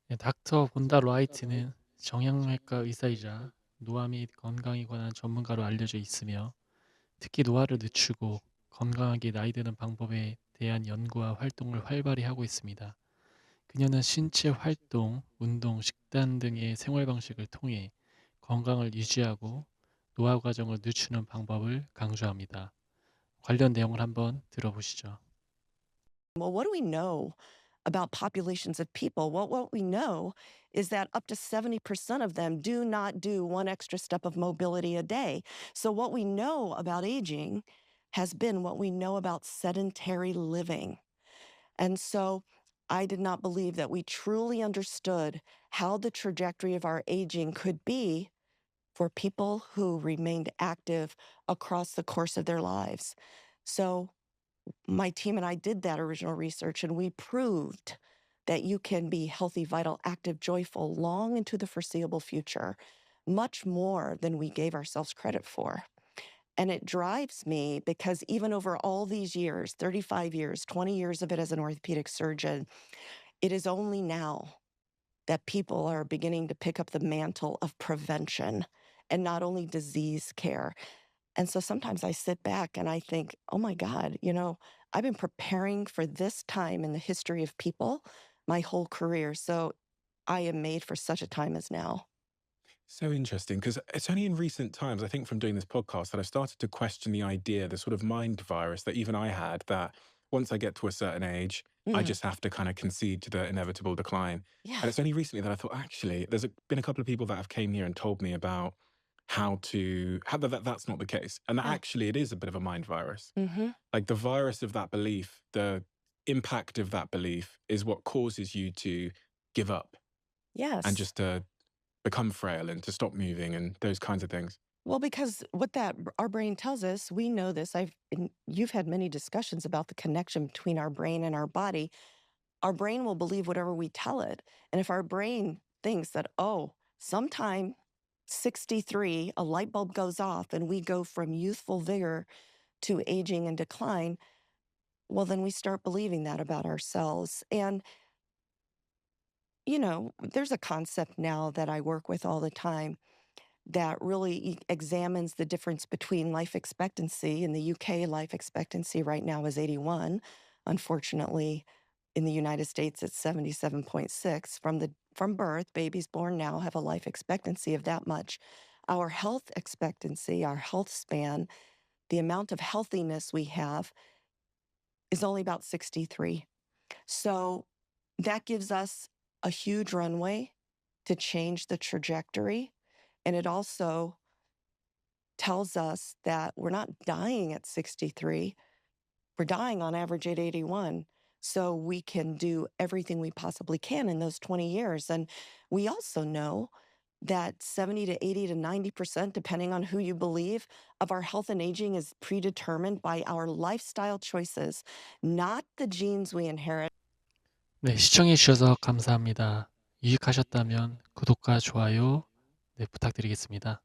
네, 닥터 본다 라이트는 정형외과 의사이자 노화 및 건강에 관한 전문가로 알려져 있으며 특히 노화를 늦추고 건강하게 나이 드는 방법에 대한 연구와 활동을 활발히 하고 있습니다. 그녀는 신체 활동, 운동, 식단 등의 생활 방식을 통해 건강을 유지하고 노화 과정을 늦추는 방법을 강조합니다. 관련 내용을 한번 들어보시죠. Well, what do we know about populations of people? Well, what we know is that up to 70% of them do not do one extra step of mobility a day. So, what we know about aging has been what we know about sedentary living. And so, I did not believe that we truly understood how the trajectory of our aging could be for people who remained active across the course of their lives. So, my team and I did that original research, and we proved that you can be healthy, vital, active, joyful long into the foreseeable future, much more than we gave ourselves credit for. And it drives me because even over all these years, 35 years, 20 years of it as an orthopedic surgeon, it is only now that people are beginning to pick up the mantle of prevention and not only disease care. And so sometimes I sit back and I think, oh my God, I've been preparing for this time in the history of people my whole career. So I am made for such a time as now. So interesting because it's only in recent times, I think, from doing this podcast that I've started to question the idea, the sort of mind virus that even I had that once I get to a certain age, I Mm, just have to kind of concede to the inevitable decline. yeah. And it's only recently that I thought, actually, been a couple of people that have came here and told me about how that's not the case. And that Yeah. actually it is a bit of a mind virus. Hmm. Like the virus of that belief, the impact of that belief is what causes you to give up and Yes. just to become frail and to stop moving and those kinds of things. Well, because what our brain tells us, we know this. You've had many discussions about the connection between our brain and our body. Our brain will believe whatever we tell it. And if our brain thinks that, oh, sometime 63, a light bulb goes off and we go from youthful vigor to aging and decline, well, then we start believing that about ourselves. And, there's a concept now that I work with all the time that really examines the difference between life expectancy. In the UK, life expectancy right now is 81. Unfortunately, in the United States, it's 77.6. From birth, babies born now have a life expectancy of that much. Our health expectancy, our health span, the amount of healthiness we have is only about 63. So that gives us a huge runway to change the trajectory. And it also tells us that we're not dying at 63, we're dying on average at 81. So we can do everything we possibly can in those 20 years. And we also know that 70 to 80 to 90%, depending on who you believe, of our health and aging is predetermined by our lifestyle choices, not the genes we inherit. 네, 시청해 주셔서 감사합니다. 유익하셨다면 구독과 좋아요, 네, 부탁드리겠습니다.